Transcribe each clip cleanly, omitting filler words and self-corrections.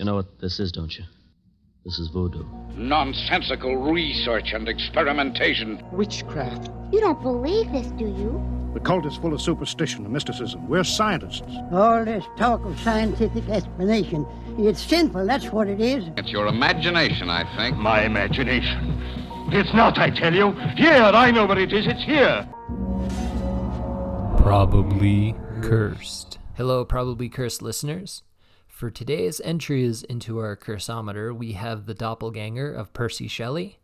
You know what this is, don't you? This is voodoo. Nonsensical research and experimentation. Witchcraft. You don't believe this, do you? The cult is full of superstition and mysticism. We're scientists. All this talk of scientific explanation, it's sinful, that's what it is. It's your imagination, I think. My imagination. It's not, I tell you. Here, I know where it is. It's here. Probably Cursed. Hello, Probably Cursed listeners. For today's entries into our cursometer, we have the Doppelganger of Percy Shelley,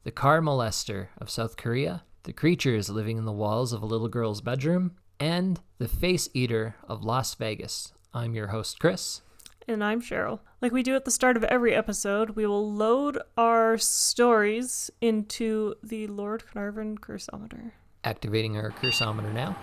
the car molester of South Korea, the creatures living in the walls of a little girl's bedroom, and the face eater of Las Vegas. I'm your host, Chris. And I'm Cheryl. Like we do at the start of every episode, we will load our stories into the Lord Carnarvon cursometer. Activating our cursometer now.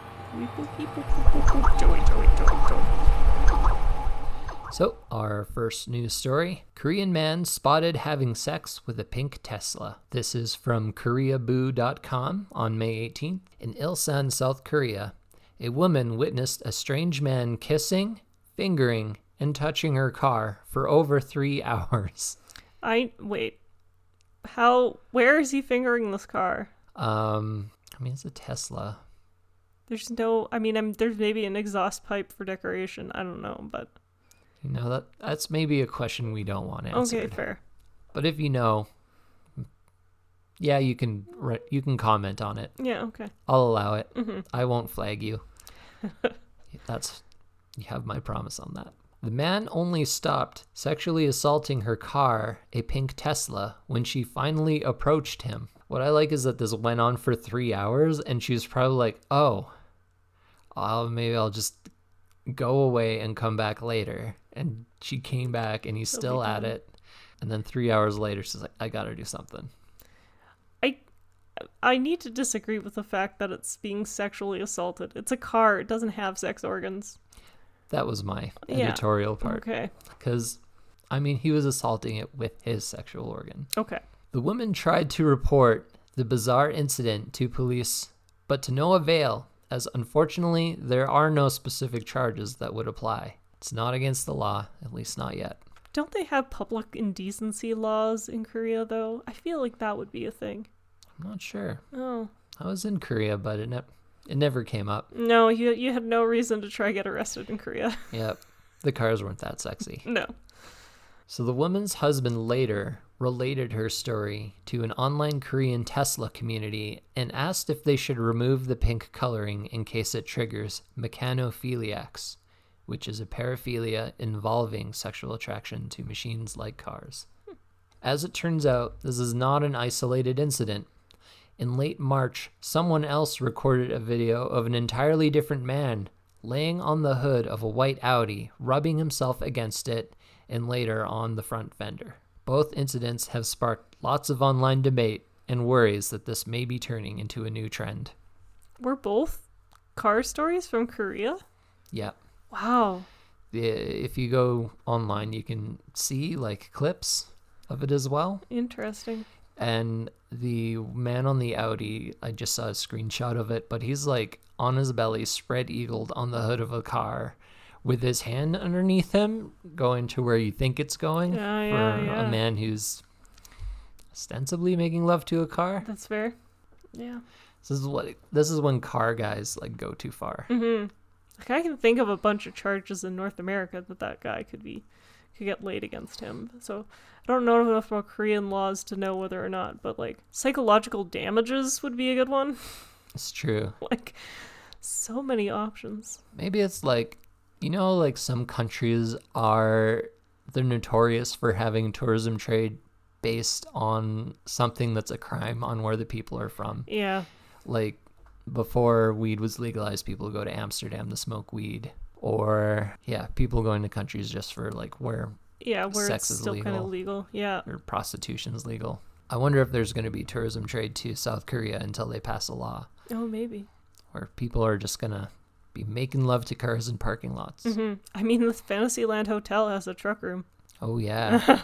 So, our first news story. Korean man spotted having sex with a pink Tesla. This is from koreaboo.com on May 18th. In Ilsan, South Korea, a woman witnessed a strange man kissing, fingering, and touching her car for over 3 hours. Where is he fingering this car? It's a Tesla. There's maybe an exhaust pipe for decoration. I don't know, but... that's maybe a question we don't want answered. Okay, fair. But if you know, yeah, you can comment on it. Yeah, okay. I'll allow it. Mm-hmm. I won't flag you. You have my promise on that. The man only stopped sexually assaulting her car, a pink Tesla, when she finally approached him. What I like is that this went on for 3 hours, and she was probably like, maybe I'll just go away and come back later. And she came back and he's still at it. And then 3 hours later, she's like, I gotta do something. I need to disagree with the fact that it's being sexually assaulted. It's a car. It doesn't have sex organs. That was my editorial part. Okay. Because, he was assaulting it with his sexual organ. Okay. The woman tried to report the bizarre incident to police, but to no avail, as unfortunately, there are no specific charges that would apply. It's not against the law, at least not yet. Don't they have public indecency laws in Korea, though? I feel like that would be a thing. I'm not sure. Oh. I was in Korea, but it never came up. No, you had no reason to try to get arrested in Korea. Yep. The cars weren't that sexy. No. So the woman's husband later related her story to an online Korean Tesla community and asked if they should remove the pink coloring in case it triggers mechanophiliacs, which is a paraphilia involving sexual attraction to machines like cars. As it turns out, this is not an isolated incident. In late March, someone else recorded a video of an entirely different man laying on the hood of a white Audi, rubbing himself against it, and later on the front fender. Both incidents have sparked lots of online debate and worries that this may be turning into a new trend. Were both car stories from Korea? Yeah. Wow. If you go online, you can see clips of it as well. Interesting. And the man on the Audi, I just saw a screenshot of it, but he's on his belly, spread eagled on the hood of a car with his hand underneath him going to where you think it's going a man who's ostensibly making love to a car. That's fair. Yeah. This is when car guys go too far. Mm-hmm. I can think of a bunch of charges in North America that guy could get laid against him. So I don't know enough about Korean laws to know whether or not, but psychological damages would be a good one. It's true. So many options. Maybe it's some countries they're notorious for having tourism trade based on something that's a crime on where the people are from. Yeah. Before weed was legalized, people go to Amsterdam to smoke weed. Or, people going to countries just for, where sex is still kind of legal. Yeah. Or prostitution's legal. I wonder if there's going to be tourism trade to South Korea until they pass a law. Oh, maybe. Where people are just going to be making love to cars in parking lots. Mm-hmm. The Fantasyland Hotel has a truck room. Oh, yeah.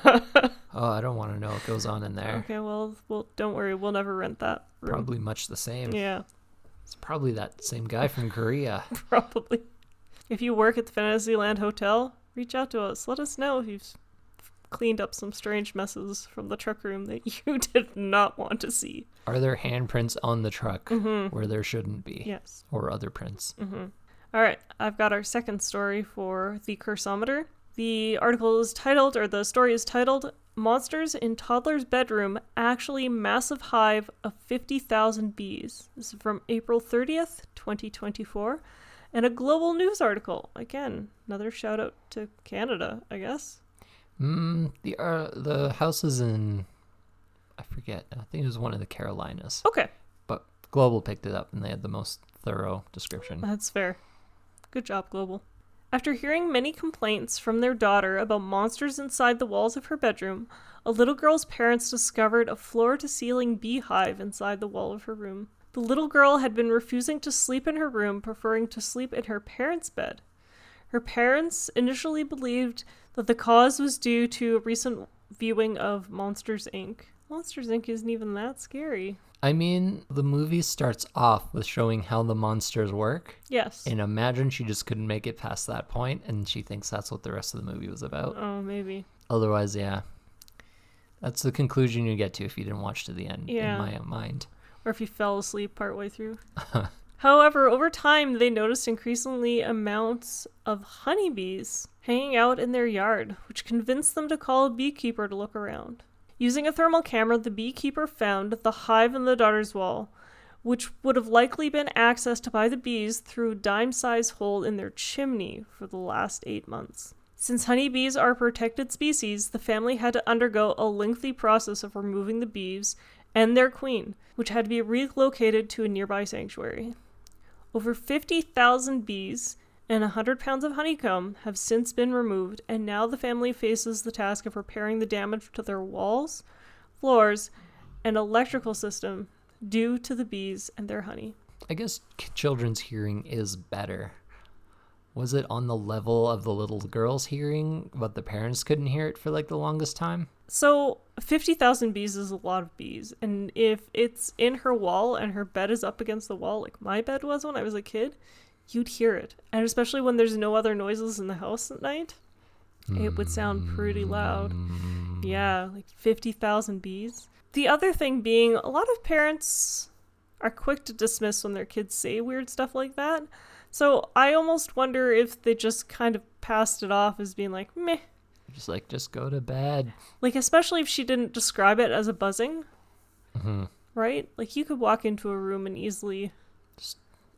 I don't want to know what goes on in there. Okay, well, don't worry. We'll never rent that room. Probably much the same. Yeah. It's probably that same guy from Korea. Probably. If you work at the Fantasyland Hotel, reach out to us. Let us know if you've cleaned up some strange messes from the truck room that you did not want to see. Are there handprints on the truck where there shouldn't be? Yes. Or other prints? All right, I've got our second story for the Cursometer. The article is titled, or the story is titled, Monsters in Toddler's Bedroom Actually Massive Hive of 50,000 Bees. This is from April 30th, 2024, and a global news article. Again, another shout out to Canada, I guess. The house is in, I forget, I think it was one of the Carolinas. Okay. But Global picked it up and they had the most thorough description. That's fair. Good job, Global. After hearing many complaints from their daughter about monsters inside the walls of her bedroom, a little girl's parents discovered a floor-to-ceiling beehive inside the wall of her room. The little girl had been refusing to sleep in her room, preferring to sleep in her parents' bed. Her parents initially believed that the cause was due to a recent viewing of Monsters, Inc. Monsters, Inc. isn't even that scary. I mean, the movie starts off with showing how the monsters work. Yes. And imagine she just couldn't make it past that point, and she thinks that's what the rest of the movie was about. Oh, maybe. Otherwise, yeah. That's the conclusion you get to if you didn't watch to the end, in my mind. Or if you fell asleep partway through. However, over time, they noticed increasingly amounts of honeybees hanging out in their yard, which convinced them to call a beekeeper to look around. Using a thermal camera, the beekeeper found the hive in the daughter's wall, which would have likely been accessed by the bees through a dime-sized hole in their chimney for the last 8 months. Since honeybees are a protected species, the family had to undergo a lengthy process of removing the bees and their queen, which had to be relocated to a nearby sanctuary. Over 50,000 bees and 100 pounds of honeycomb have since been removed, and now the family faces the task of repairing the damage to their walls, floors, and electrical system due to the bees and their honey. I guess children's hearing is better. Was it on the level of the little girl's hearing, but the parents couldn't hear it for like the longest time? So 50,000 bees is a lot of bees, and if it's in her wall and her bed is up against the wall, like my bed was when I was a kid, you'd hear it. And especially when there's no other noises in the house at night, it would sound pretty loud. Yeah, like 50,000 bees. The other thing being, a lot of parents are quick to dismiss when their kids say weird stuff like that. So I almost wonder if they just kind of passed it off as being like, meh. Just go to bed. Like, especially if she didn't describe it as a buzzing. Right? Like, you could walk into a room and easily...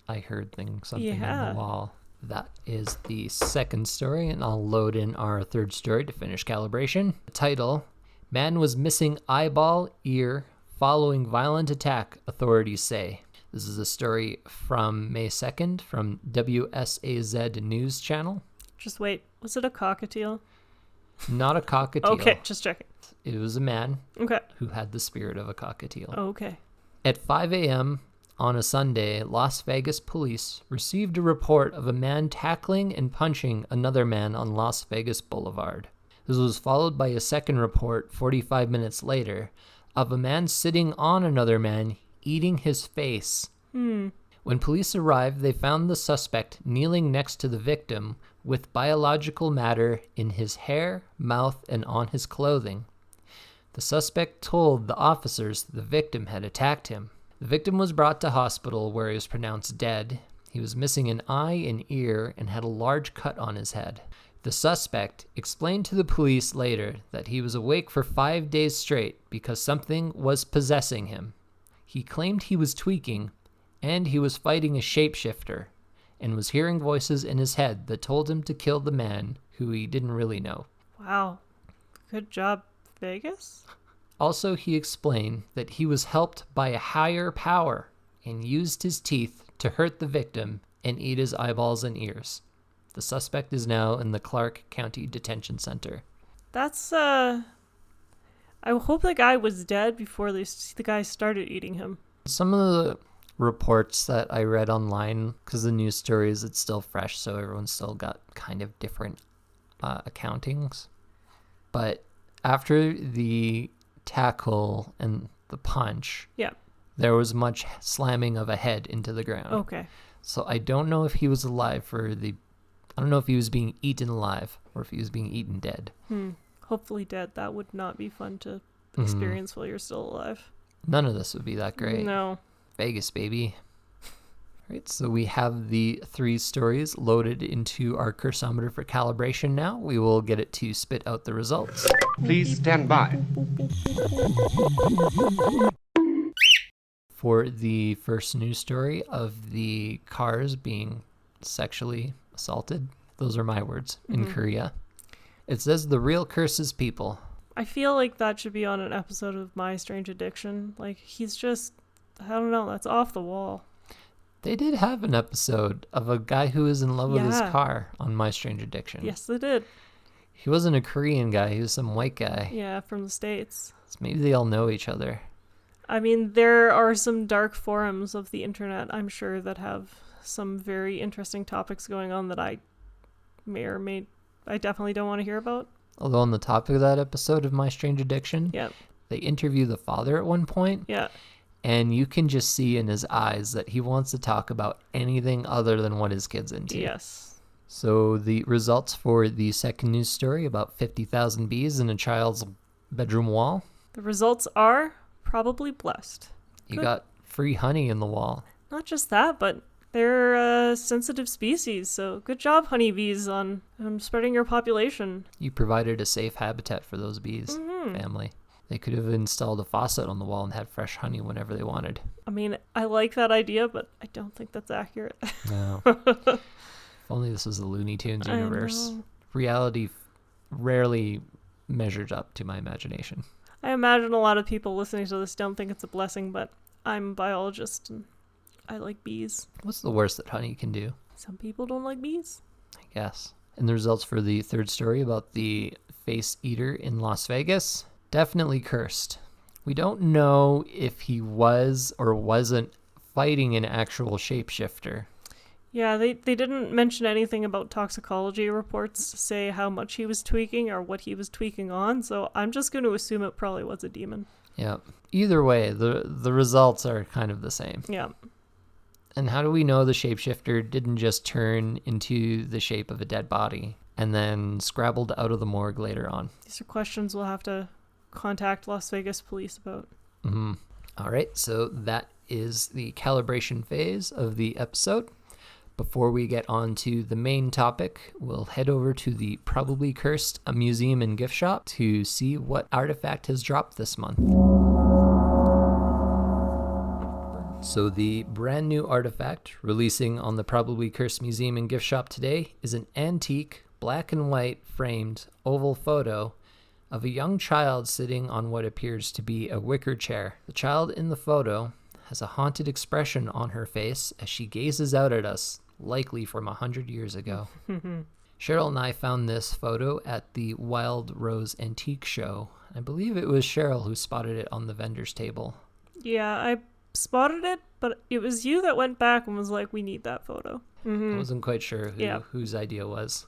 I heard something on the wall. That is the second story, and I'll load in our third story to finish calibration. The title, Man was missing eyeball, ear, following violent attack, authorities say. This is a story from May 2nd from WSAZ News Channel. Just wait, was it a cockatiel? Not a cockatiel. Okay, just checking. It was a man who had the spirit of a cockatiel. Okay. At 5 a.m., on a Sunday, Las Vegas police received a report of a man tackling and punching another man on Las Vegas Boulevard. This was followed by a second report 45 minutes later of a man sitting on another man eating his face. When police arrived, they found the suspect kneeling next to the victim with biological matter in his hair, mouth, and on his clothing. The suspect told the officers the victim had attacked him. The victim was brought to hospital where he was pronounced dead. He was missing an eye and ear and had a large cut on his head. The suspect explained to the police later that he was awake for 5 days straight because something was possessing him. He claimed he was tweaking, and he was fighting a shapeshifter, and was hearing voices in his head that told him to kill the man who he didn't really know. Wow. Good job, Vegas? Also, he explained that he was helped by a higher power and used his teeth to hurt the victim and eat his eyeballs and ears. The suspect is now in the Clark County Detention Center. That's, I hope the guy was dead before the guy started eating him. Some of the reports that I read online, because the news stories, it's still fresh, so everyone's still got kind of different accountings. But after the tackle and the punch, there was much slamming of a head into the ground. Okay. So I don't know if he was alive I don't know if he was being eaten alive or if he was being eaten dead. hopefully dead. That would not be fun to experience while you're still alive. None of this would be that great. No. Vegas, baby. Right, so we have the 3 stories loaded into our cursometer for calibration now. We will get it to spit out the results. Please stand by. For the first news story of the cars being sexually assaulted, those are my words, in Korea. It says the real curse is people. I feel like that should be on an episode of My Strange Addiction. Like, he's just, I don't know, that's off the wall. They did have an episode of a guy who was in love with his car on My Strange Addiction. Yes, they did. He wasn't a Korean guy, he was some white guy. Yeah, from the States. So maybe they all know each other. I mean, there are some dark forums of the internet, I'm sure, that have some very interesting topics going on that I definitely don't want to hear about. Although on the topic of that episode of My Strange Addiction, Yeah. they interview the father at one point. Yeah. And you can just see in his eyes that he wants to talk about anything other than what his kid's into. Yes. So the results for the second news story about 50,000 bees in a child's bedroom wall. The results are probably blessed. You Good. got free honey in the wall. Not just that, but they're a sensitive species, so good job, honeybees, on spreading your population. You provided a safe habitat for those bees, family. They could have installed a faucet on the wall and had fresh honey whenever they wanted. I mean, I like that idea, but I don't think that's accurate. No. If only this was the Looney Tunes universe. Reality rarely measured up to my imagination. I imagine a lot of people listening to this don't think it's a blessing, but I'm a biologist and I like bees. What's the worst that honey can do? Some people don't like bees. I guess. And the results for the third story about the face eater in Las Vegas, definitely cursed. We don't know if he was or wasn't fighting an actual shapeshifter. Yeah, they didn't mention anything about toxicology reports to say how much he was tweaking or what he was tweaking on, so I'm just going to assume it probably was a demon. Yeah. Either way, the results are kind of the same. Yeah. And how do we know the shapeshifter didn't just turn into the shape of a dead body and then scrabbled out of the morgue later on? These are questions we'll have to contact Las Vegas police about. All right, so that is the calibration phase of the episode. Before we get on to the main topic, we'll head over to the Probably Cursed, a museum and gift shop, to see what artifact has dropped this month. So the brand new artifact releasing on the Probably Cursed Museum and gift shop today is an antique, black and white framed oval photo of a young child sitting on what appears to be a wicker chair. The child in the photo has a haunted expression on her face as she gazes out at us, likely from 100 years ago. Cheryl and I found this photo at the Wild Rose Antique Show. I believe it was Cheryl who spotted it on the vendor's table. Yeah, I spotted it, but it was you that went back and was like, we need that photo. I wasn't quite sure whose idea was.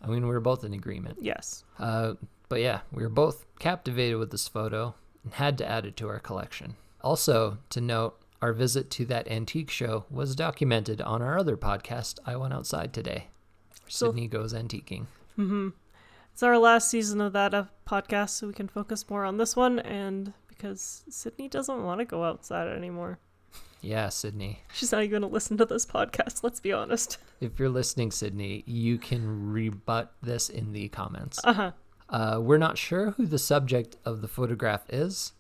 I mean, we were both in agreement. Yes. But yeah, we were both captivated with this photo and had to add it to our collection. Also, to note, our visit to that antique show was documented on our other podcast, I Went Outside Today, where Sydney goes antiquing. It's our last season of that podcast, so we can focus more on this one, and because Sydney doesn't want to go outside anymore. Yeah, Sydney. She's not even going to listen to this podcast, let's be honest. If you're listening, Sydney, you can rebut this in the comments. Uh-huh. We're not sure who the subject of the photograph is.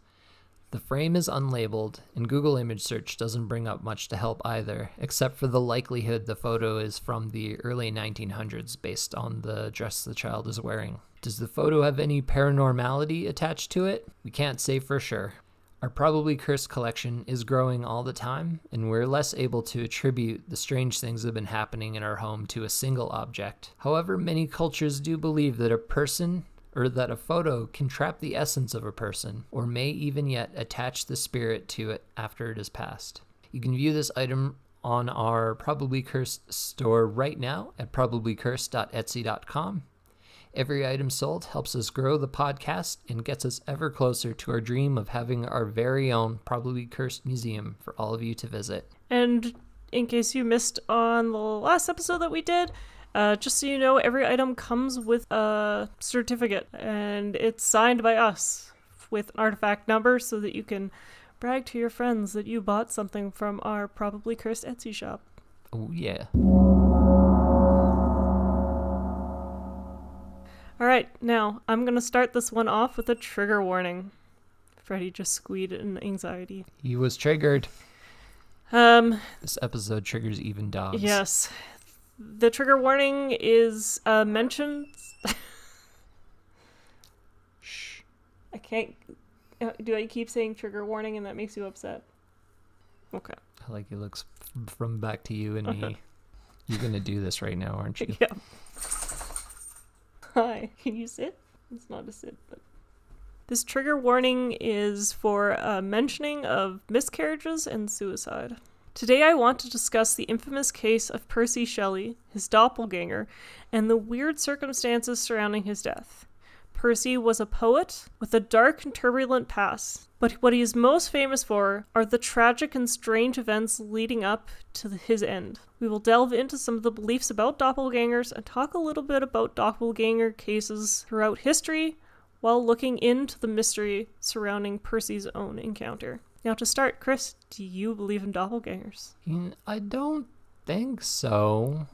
The frame is unlabeled, and Google image search doesn't bring up much to help either, except for the likelihood the photo is from the early 1900s based on the dress the child is wearing. Does the photo have any paranormality attached to it? We can't say for sure. Our Probably Cursed collection is growing all the time, and we're less able to attribute the strange things that have been happening in our home to a single object. However, many cultures do believe that a photo can trap the essence of a person, or may even yet attach the spirit to it after it has passed. You can view this item on our Probably Cursed store right now at probablycursed.etsy.com. Every item sold helps us grow the podcast and gets us ever closer to our dream of having our very own Probably Cursed museum for all of you to visit. And in case you missed on the last episode that we did, Just so you know, every item comes with a certificate, and it's signed by us with an artifact number so that you can brag to your friends that you bought something from our probably cursed Etsy shop. Oh, yeah. Alright, now, I'm gonna start this one off with a trigger warning. Freddy just squeaked in anxiety. He was triggered. This episode triggers even dogs. Yes. The trigger warning is mentioned... Shh. I can't... Do I keep saying trigger warning and that makes you upset? Okay. I like it looks from back to you and me. You're going to do this right now, aren't you? Yeah. Hi. Can you sit? It's not a sit, but... This trigger warning is for mentioning of miscarriages and suicide. Today I want to discuss the infamous case of Percy Shelley, his doppelganger, and the weird circumstances surrounding his death. Percy was a poet with a dark and turbulent past, but what he is most famous for are the tragic and strange events leading up to his end. We will delve into some of the beliefs about doppelgangers and talk a little bit about doppelganger cases throughout history, while looking into the mystery surrounding Percy's own encounter. Now to start, Chris, do you believe in doppelgangers? I don't think so.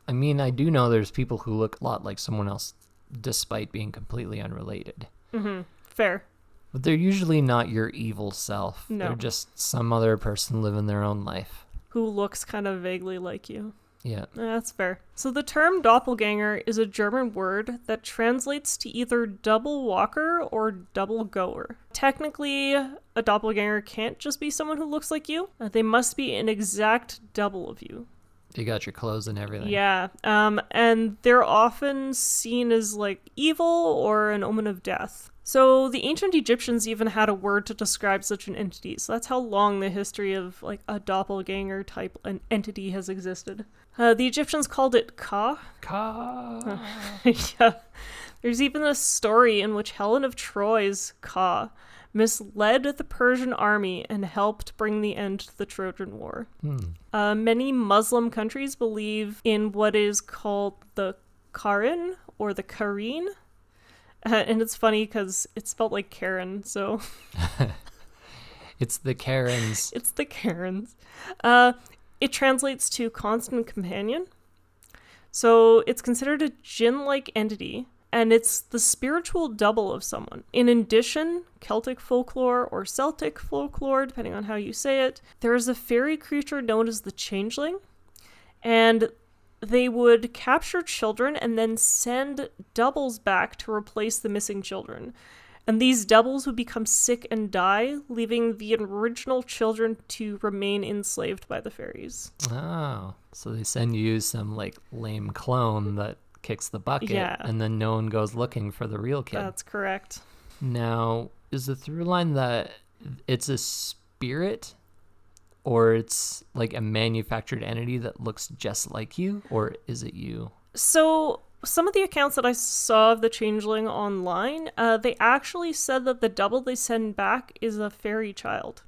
I mean, I do know there's people who look a lot like someone else despite being completely unrelated. Mm-hmm. Fair. But they're usually not your evil self. No. They're just some other person living their own life. Who looks kind of vaguely like you. Yeah. That's fair. So the term doppelganger is a German word that translates to either double walker or double goer. Technically, a doppelganger can't just be someone who looks like you. They must be an exact double of you. They got your clothes and everything. Yeah, and they're often seen as like evil or an omen of death. So the ancient Egyptians even had a word to describe such an entity. So that's how long the history of like a doppelganger type an entity has existed. The Egyptians called it Ka. Ka. Yeah. There's even a story in which Helen of Troy's Ka misled the Persian army and helped bring the end to the Trojan War. Many Muslim countries believe in what is called the Karin or the Kareen. And it's funny because it's spelled like Karen, so... It's the Karens. It's the Karens. It translates to constant companion. So it's considered a jinn-like entity, and it's the spiritual double of someone. In addition, Celtic folklore or Celtic folklore, depending on how you say it, there is a fairy creature known as the Changeling, and they would capture children and then send doubles back to replace the missing children. And these doubles would become sick and die, leaving the original children to remain enslaved by the fairies. Oh, so they send you some like lame clone that kicks the bucket, Yeah. and then no one goes looking for the real kid. That's correct. Now, is the through line that it's a spirit, or it's like a manufactured entity that looks just like you, or is it you? So some of the accounts that I saw of the Changeling online, they actually said that the double they send back is a fairy child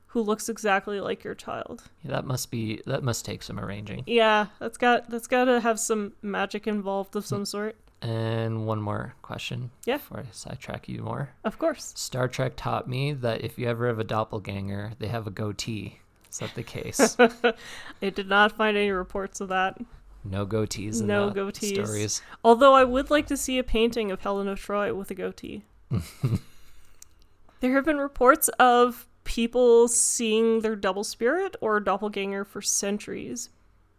who looks exactly like your child. Yeah, that must take some arranging. Yeah, that's got to have some magic involved of some sort. And one more question. Yeah. Before I sidetrack you more. Of course. Star Trek taught me that if you ever have a doppelganger, they have a goatee. Is that the case? I did not find any reports of that. No goatees in No the goatees. stories. Although I would like to see a painting of Helen of Troy with a goatee. There have been reports of people seeing their double spirit or doppelganger for centuries.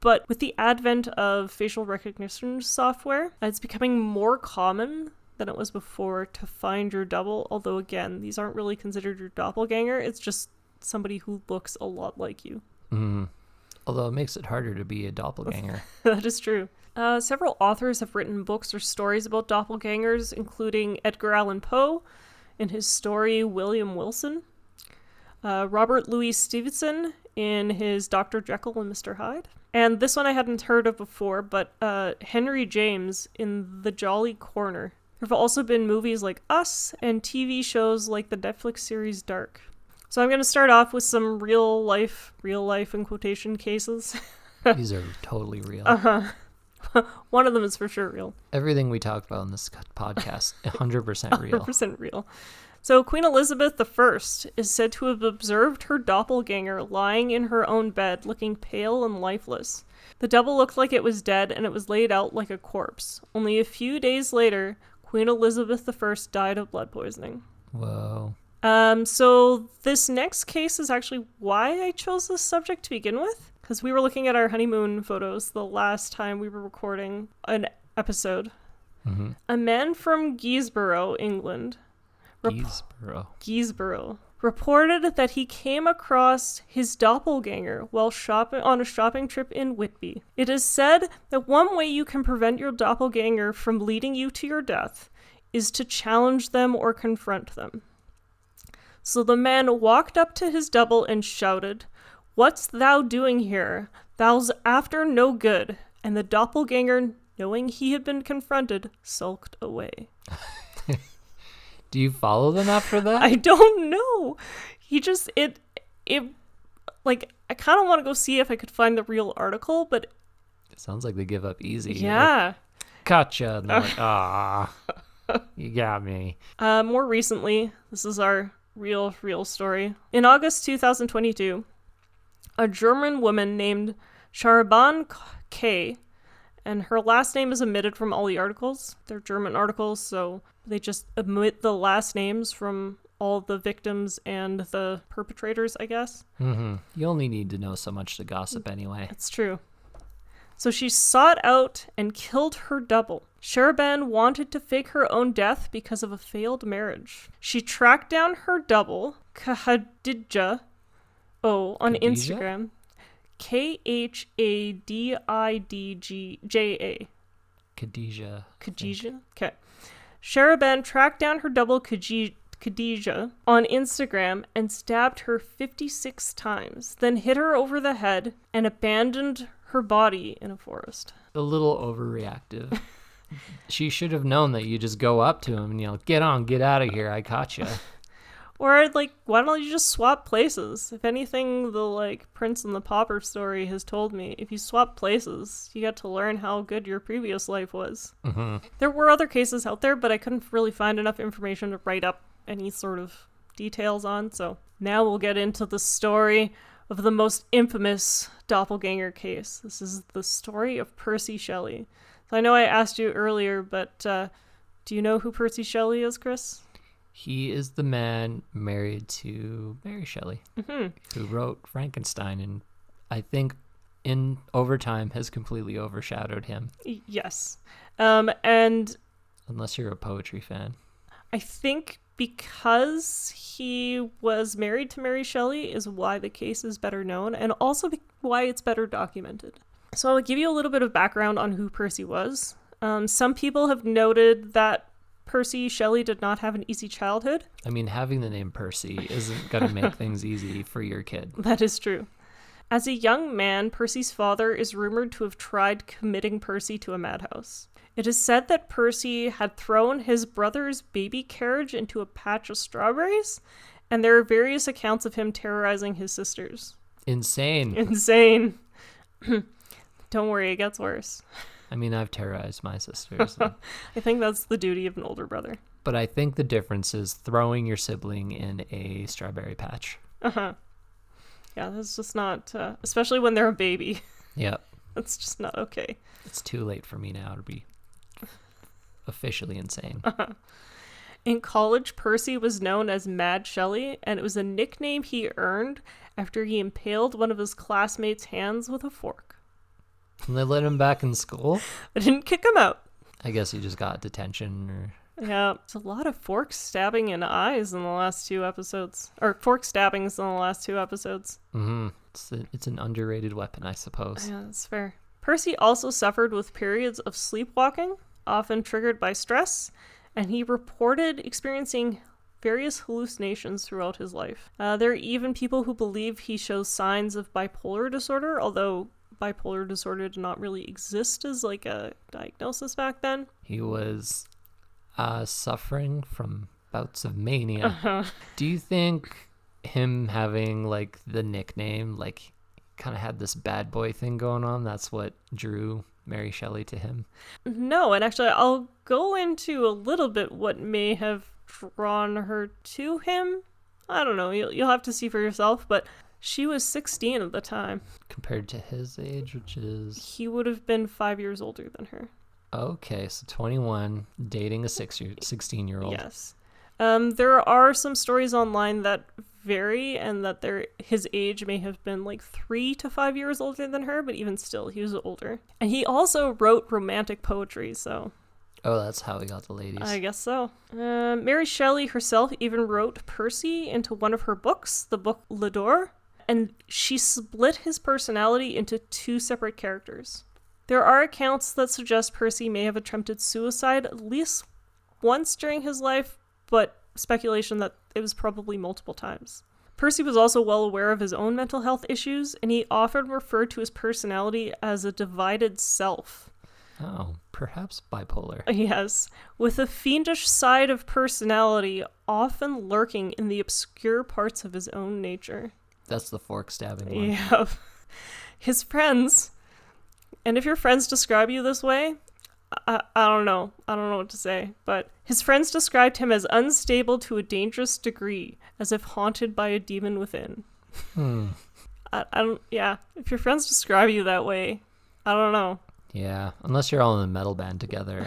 But with the advent of facial recognition software, it's becoming more common than it was before to find your double. Although, again, these aren't really considered your doppelganger. It's just somebody who looks a lot like you. Although it makes it harder to be a doppelganger. That is true. Several authors have written books or stories about doppelgangers, including Edgar Allan Poe in his story William Wilson, Robert Louis Stevenson in his Dr. Jekyll and Mr. Hyde, and this one I hadn't heard of before, but Henry James in The Jolly Corner. There have also been movies like Us and TV shows like the Netflix series Dark. So I'm going to start off with some real life in quotation cases. These are totally real. One of them is for sure real. Everything we talk about in this podcast, 100% real. 100% real. So Queen Elizabeth I is said to have observed her doppelganger lying in her own bed, looking pale and lifeless. The double looked like it was dead, and it was laid out like a corpse. Only a few days later, Queen Elizabeth I died of blood poisoning. Whoa. So this next case is actually why I chose this subject to begin with, because we were looking at our honeymoon photos the last time we were recording an episode. Mm-hmm. A man from Guisborough, England, Guisborough, reported that he came across his doppelganger while on a shopping trip in Whitby. It is said that one way you can prevent your doppelganger from leading you to your death is to challenge them or confront them. So the man walked up to his double and shouted, "What's thou doing here? Thou's after no good." And the doppelganger, knowing he had been confronted, sulked away. Do you follow them after that? I don't know. He just, like, I kind of want to go see if I could find the real article, but... It sounds like they give up easy. Yeah. Like, gotcha. And they're like, you got me. More recently, this is our real story. In August 2022, a German woman named Sharaban K., and her last name is omitted from all the articles. They're German articles, so they just omit the last names from all the victims and the perpetrators, I guess. Mm-hmm. You only need to know so much to gossip anyway. It's true. So she sought out and killed her double. Sharaban wanted to fake her own death because of a failed marriage. She tracked down her double, Khadija, on Instagram. Khadidgja. Khadija? Okay. Sharaban tracked down her double Khadija on Instagram and stabbed her 56 times, then hit her over the head and abandoned her body in a forest. A little overreactive. She should have known that you just go up to him and yell, "Get on, get out of here, I caught you." Or, like, why don't you just swap places? If anything, the, like, Prince and the Pauper story has told me, if you swap places, you get to learn how good your previous life was. Mm-hmm. There were other cases out there, but I couldn't really find enough information to write up any sort of details on, so now we'll get into the story of the most infamous doppelganger case. This is the story of Percy Shelley. So I know I asked you earlier, but do you know who Percy Shelley is, Chris? He is the man married to Mary Shelley, mm-hmm. who wrote Frankenstein, and I think in overtime has completely overshadowed him. Yes. And unless you're a poetry fan. I think because he was married to Mary Shelley is why the case is better known, and also why it's better documented. So I'll give you a little bit of background on who Percy was. Some people have noted that Percy Shelley did not have an easy childhood. I mean, having the name Percy isn't going to make things easy for your kid. That is true. As a young man, Percy's father is rumored to have tried committing Percy to a madhouse. It is said that Percy had thrown his brother's baby carriage into a patch of strawberries, and there are various accounts of him terrorizing his sisters. Insane. Don't worry, it gets worse. I mean, I've terrorized my sisters. I think that's the duty of an older brother. But I think the difference is throwing your sibling in a strawberry patch. Uh-huh. Yeah, that's just not, especially when they're a baby. Yep. That's just not okay. It's too late for me now to be officially insane. Uh-huh. In college, Percy was known as Mad Shelley, and it was a nickname he earned after he impaled one of his classmates' hands with a fork. And they let him back in school? I didn't kick him out. I guess he just got detention or... Yeah, it's a lot of fork stabbing in eyes in the last 2 episodes. Or fork stabbings in the last 2 episodes. Mm-hmm. It's an underrated weapon, I suppose. Yeah, that's fair. Percy also suffered with periods of sleepwalking, often triggered by stress, and he reported experiencing various hallucinations throughout his life. There are even people who believe he shows signs of bipolar disorder, although bipolar disorder did not really exist as like a diagnosis back then. He was suffering from bouts of mania. Uh-huh. Do you think him having like the nickname, like kind of had this bad boy thing going on? That's what drew Mary Shelley to him. No, and actually I'll go into a little bit what may have drawn her to him. I don't know, you'll have to see for yourself, but she was 16 at the time. Compared to his age, which is... He would have been 5 years older than her. Okay, so 21, dating a 16-year-old. Yes. There are some stories online that vary, and that his age may have been like 3 to 5 years older than her, but even still, he was older. And he also wrote romantic poetry, so... Oh, that's how he got the ladies. I guess so. Mary Shelley herself even wrote Percy into one of her books, the book L'Adore, and she split his personality into 2 separate characters. There are accounts that suggest Percy may have attempted suicide at least once during his life, but speculation that it was probably multiple times. Percy was also well aware of his own mental health issues, and he often referred to his personality as a divided self. Oh, perhaps bipolar. Yes, with a fiendish side of personality often lurking in the obscure parts of his own nature. That's the fork stabbing one. Yeah. His friends, and if your friends describe you this way, I don't know. I don't know what to say. But his friends described him as unstable to a dangerous degree, as if haunted by a demon within. I don't, yeah. If your friends describe you that way, I don't know. Yeah, unless you're all in a metal band together.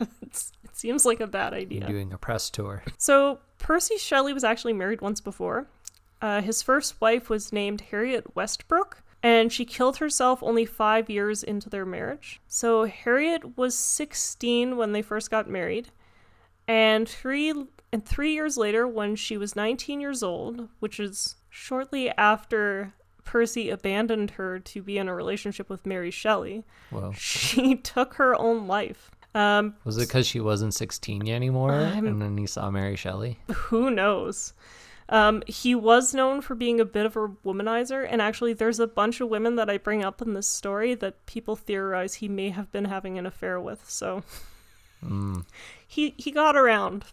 It seems like a bad idea. Doing a press tour. So, Percy Shelley was actually married once before. His first wife was named Harriet Westbrook, and she killed herself only 5 years into their marriage. So, Harriet was 16 when they first got married, and 3 years later, when she was 19 years old, which is shortly after Percy abandoned her to be in a relationship with Mary Shelley, Whoa. She took her own life. Was it because she wasn't 16 anymore, and then he saw Mary Shelley? Who knows? He was known for being a bit of a womanizer, and actually there's a bunch of women that I bring up in this story that people theorize he may have been having an affair with, so he got around.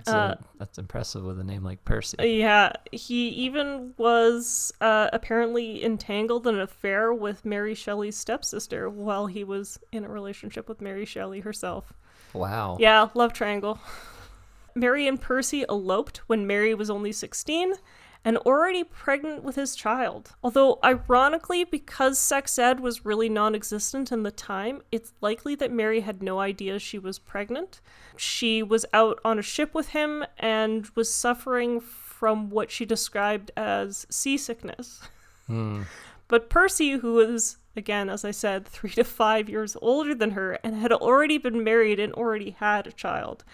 That's impressive with a name like Percy. Yeah, he even was apparently entangled in an affair with Mary Shelley's stepsister while he was in a relationship with Mary Shelley herself. Wow. Yeah, love triangle. Mary and Percy eloped when Mary was only 16 and already pregnant with his child. Although, ironically, because sex ed was really non-existent in the time, it's likely that Mary had no idea she was pregnant. She was out on a ship with him and was suffering from what she described as seasickness. But Percy, who was, again, as I said, 3 to 5 years older than her and had already been married and already had a child,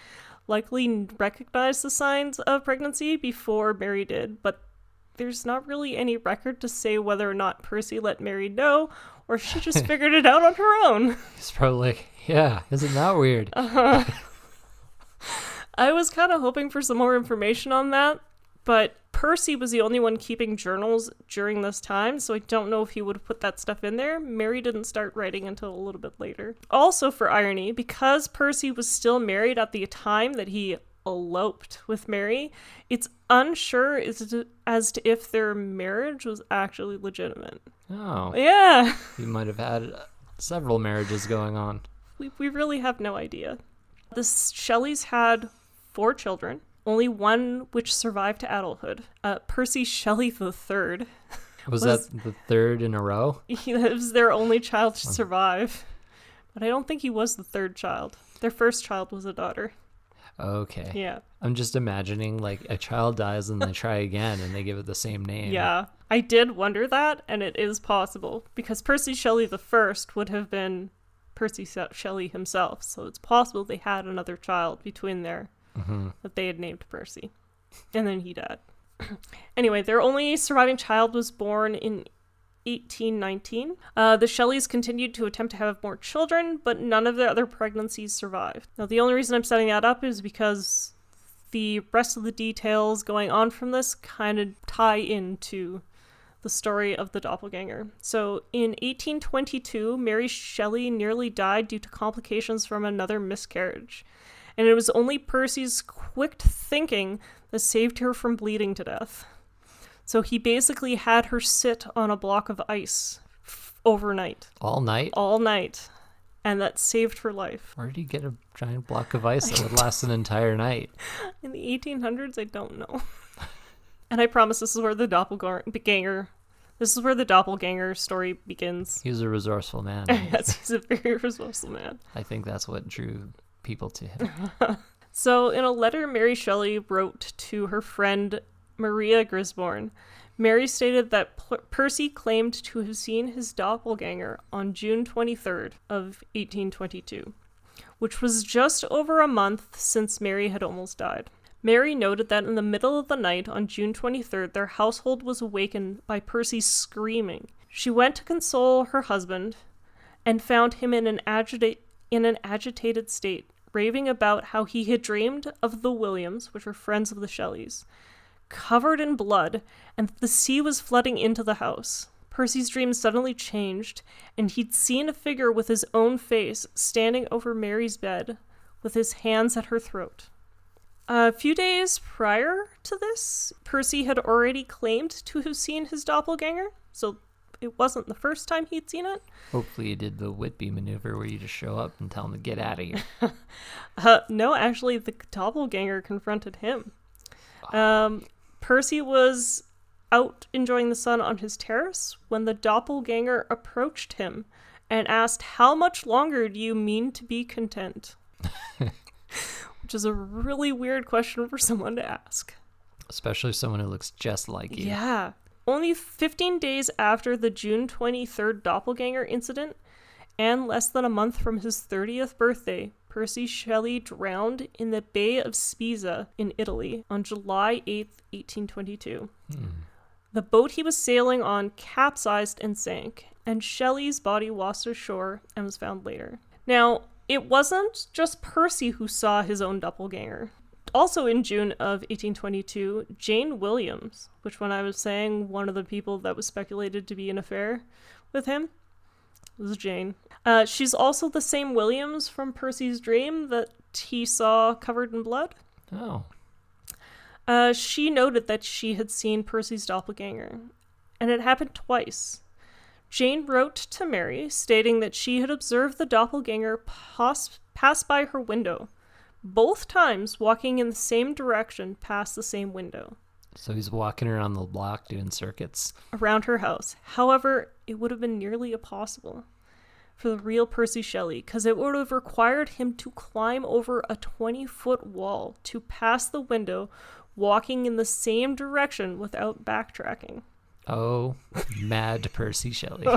likely recognized the signs of pregnancy before Mary did, but there's not really any record to say whether or not Percy let Mary know, or she just figured it out on her own. He's probably like, yeah, isn't that weird? I was kind of hoping for some more information on that, but Percy was the only one keeping journals during this time, so I don't know if he would have put that stuff in there. Mary didn't start writing until a little bit later. Also, for irony, because Percy was still married at the time that he eloped with Mary, it's unsure as to if their marriage was actually legitimate. Oh. Yeah. He might have had several marriages going on. We really have no idea. The Shelleys had 4 children. Only one which survived to adulthood. Percy Shelley III. Was that the 3rd in a row? He was their only child to survive. But I don't think he was the 3rd child. Their first child was a daughter. Okay. Yeah. I'm just imagining, like, a child dies and they try again and they give it the same name. Yeah. I did wonder that, and it is possible. Because Percy Shelley I would have been Percy Shelley himself. So it's possible they had another child between there. That they had named Percy. And then he died. Anyway, their only surviving child was born in 1819. The Shelleys continued to attempt to have more children, but none of their other pregnancies survived. Now, the only reason I'm setting that up is because the rest of the details going on from this kind of tie into the story of the doppelganger. So, in 1822, Mary Shelley nearly died due to complications from another miscarriage. And it was only Percy's quick thinking that saved her from bleeding to death. So he basically had her sit on a block of ice overnight. All night? All night. and that saved her life. Where did you get a giant block of ice that would last an entire night? In the 1800s, I don't know. And I promise this is where the doppelganger story begins. He was a resourceful man. Yes, he's a very resourceful man. I think that's what drew people to him. So in a letter Mary Shelley wrote to her friend Maria Grisborne, Mary stated that Percy claimed to have seen his doppelganger on June 23rd of 1822, which was just over a month since Mary had almost died. Mary noted that in the middle of the night on June 23rd, their household was awakened by Percy screaming. She went to console her husband and found him in an agitated state, raving about how he had dreamed of the Williams, which were friends of the Shelleys, covered in blood, and the sea was flooding into the house. Percy's dream suddenly changed, and he'd seen a figure with his own face standing over Mary's bed, with his hands at her throat. A few days prior to this, Percy had already claimed to have seen his doppelganger, so it wasn't the first time he'd seen it. Hopefully you did the Whitby maneuver where you just show up and tell him to get out of here. No, actually, the doppelganger confronted him. Percy was out enjoying the sun on his terrace when the doppelganger approached him and asked, "How much longer do you mean to be content?" Which is a really weird question for someone to ask. Especially someone who looks just like you. Yeah. Only 15 days after the June 23rd doppelganger incident, and less than a month from his 30th birthday, Percy Shelley drowned in the Bay of Spezia in Italy on July 8th, 1822. The boat he was sailing on capsized and sank, and Shelley's body washed ashore and was found later. Now, it wasn't just Percy who saw his own doppelganger. Also in June of 1822, Jane Williams, which when I was saying one of the people that was speculated to be an affair with him, was Jane. She's also the same Williams from Percy's dream that he saw covered in blood. Oh. She noted that she had seen Percy's doppelganger, and it happened twice. Jane wrote to Mary, stating that she had observed the doppelganger pass by her window, both times walking in the same direction past the same window. So he's walking around the block doing circuits? Around her house. However, it would have been nearly impossible for the real Percy Shelley, because it would have required him to climb over a 20-foot wall to pass the window, walking in the same direction without backtracking. Oh, mad Percy Shelley.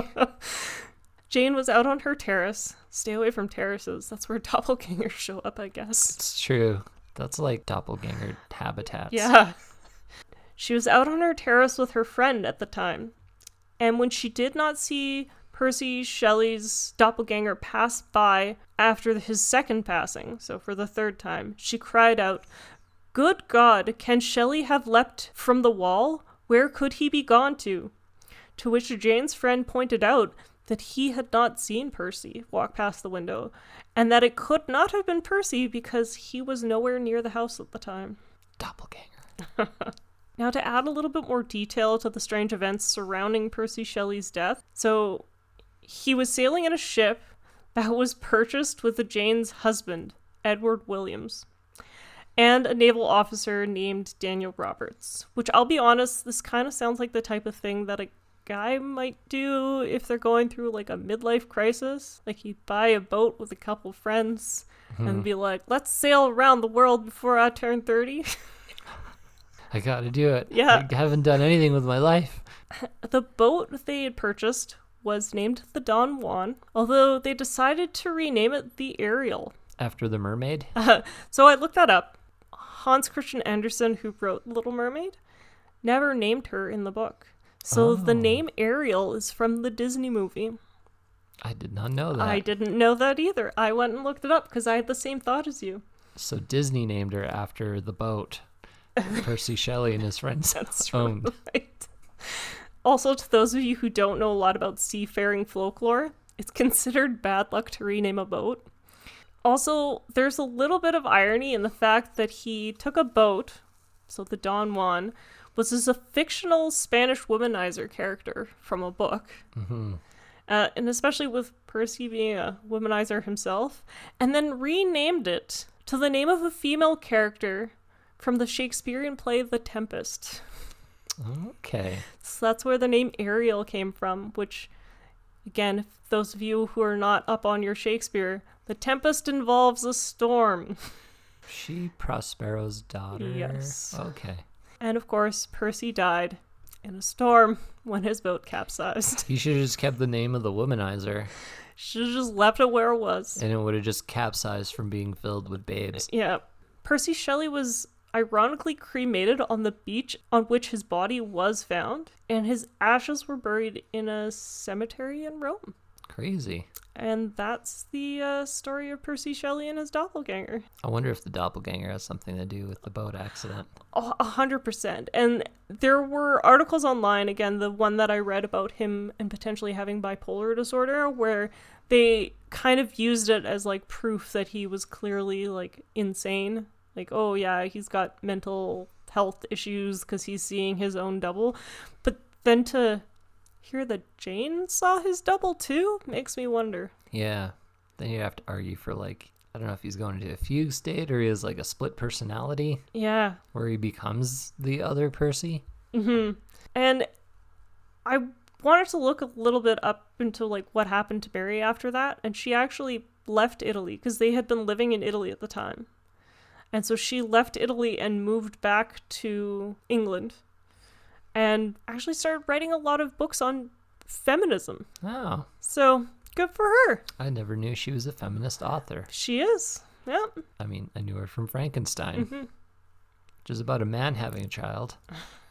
Jane was out on her terrace. Stay away from terraces. That's where doppelgangers show up, I guess. It's true. That's like doppelganger habitats. Yeah. She was out on her terrace with her friend at the time. And when she did not see Percy Shelley's doppelganger pass by after his second passing, so for the third time, she cried out, "Good God, can Shelley have leapt from the wall? Where could he be gone to?" To which Jane's friend pointed out that he had not seen Percy walk past the window, and that it could not have been Percy because he was nowhere near the house at the time. Doppelganger. Now, to add a little bit more detail to the strange events surrounding Percy Shelley's death, so he was sailing in a ship that was purchased with Jane's husband, Edward Williams, and a naval officer named Daniel Roberts, which I'll be honest, this kind of sounds like the type of thing that a guy might do if they're going through like a midlife crisis. Like he'd buy a boat with a couple friends and be like, "Let's sail around the world before I turn 30. I gotta do it. Yeah. I haven't done anything with my life. The boat they had purchased was named the Don Juan, although they decided to rename it the Ariel. After the mermaid? So I looked that up. Hans Christian Andersen, who wrote Little Mermaid, never named her in the book. So the name Ariel is from the Disney movie. I did not know that. I didn't know that either. I went and looked it up because I had the same thought as you. So Disney named her after the boat Percy Shelley and his friends owned. Right. Also, to those of you who don't know a lot about seafaring folklore, it's considered bad luck to rename a boat. Also, there's a little bit of irony in the fact that he took a boat, so the Don Juan, was a fictional Spanish womanizer character from a book. Mm-hmm. and especially with Percy being a womanizer himself, and then renamed it to the name of a female character from the Shakespearean play The Tempest. Okay. So that's where the name Ariel came from, which, again, if those of you who are not up on your Shakespeare, The Tempest involves a storm. She Prospero's daughter? Yes. Okay. And of course, Percy died in a storm when his boat capsized. He should have just kept the name of the womanizer, Should have just left it where it was. and it would have just capsized from being filled with babes. Yeah. Percy Shelley was ironically cremated on the beach on which his body was found, and his ashes were buried in a cemetery in Rome. Crazy. And that's the story of Percy Shelley and his doppelganger. I wonder if the doppelganger has something to do with the boat accident. 100%. And there were articles online, again, the one that I read about him and potentially having bipolar disorder, where they kind of used it as like proof that he was clearly like insane. Like, oh yeah, he's got mental health issues because he's seeing his own double. But then to hear that Jane saw his double too makes me wonder. Yeah. Then you have to argue for, like, I don't know if he's going into a fugue state or he has like a split personality Yeah. where he becomes the other Percy. And I wanted to look a little bit up into like what happened to Mary after that, and she actually left Italy because they had been living in Italy at the time. And so she left Italy and moved back to England and actually started writing a lot of books on feminism. Oh, So good for her. I never knew she was a feminist author. She is. Yep. I mean, I knew her from Frankenstein, which is about a man having a child.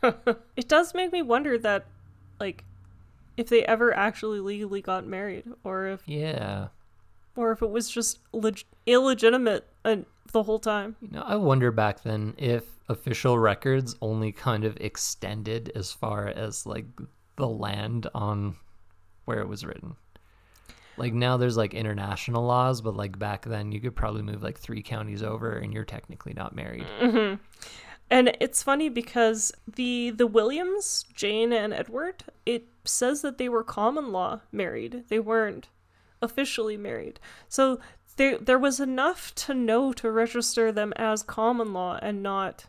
It does make me wonder that, like, if they ever actually legally got married, or if Yeah. it was just illegitimate the whole time. You know, I wonder back then if official records only kind of extended as far as like the land on where it was written. Like now there's like international laws, but like back then you could probably move like 3 counties over and you're technically not married. And it's funny because the Williams, Jane and Edward, it says that they were common law married. They weren't officially married. So there was enough to know to register them as common law and not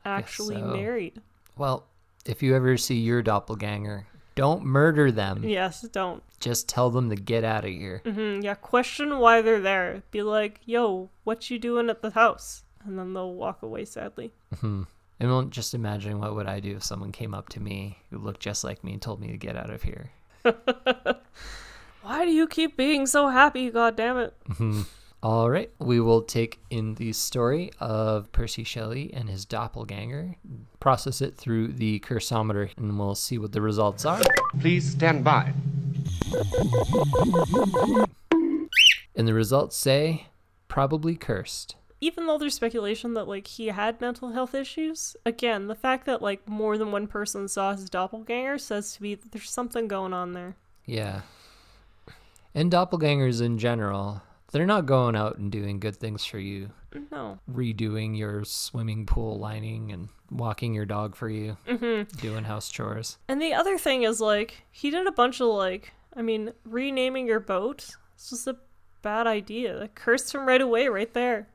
actually so. married. Well, if you ever see your doppelganger, don't murder them. Yes, don't. Just tell them to get out of here. Yeah, question why they're there. Be like, yo, what you doing at the house? And then they'll walk away sadly. And well, just imagine what would I do if someone came up to me who looked just like me and told me to get out of here. Why do you keep being so happy, goddammit? All right, we will take in the story of Percy Shelley and his doppelganger, process it through the cursometer, and we'll see what the results are. Please stand by. And the results say, probably cursed. Even though there's speculation that, like, he had mental health issues, again, the fact that, like, more than one person saw his doppelganger says to me that there's something going on there. Yeah. And doppelgangers in general, they're not going out and doing good things for you. No. Redoing your swimming pool lining and walking your dog for you, doing house chores. And the other thing is, like, he did a bunch of, like, I mean, renaming your boat, it's just a bad idea. That cursed him right away, right there.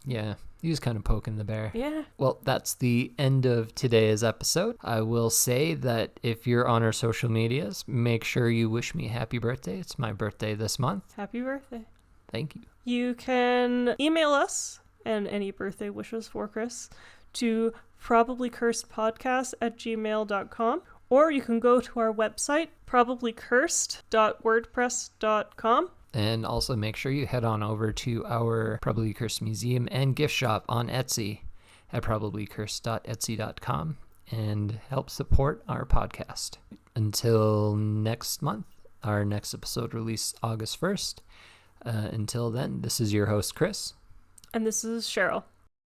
Yeah, he was kind of poking the bear. Yeah. Well, that's the end of today's episode. I will say that if you're on our social medias, make sure you wish me a happy birthday. It's my birthday this month. Happy birthday. Thank you. You can email us and any birthday wishes for Chris to probablycursedpodcast@gmail.com, or you can go to our website, probablycursed.wordpress.com. And also make sure you head on over to our Probably Cursed Museum and gift shop on Etsy at probablycursed.etsy.com and help support our podcast. Until next month, our next episode released August 1st. Until then, this is your host, Chris. And this is Cheryl.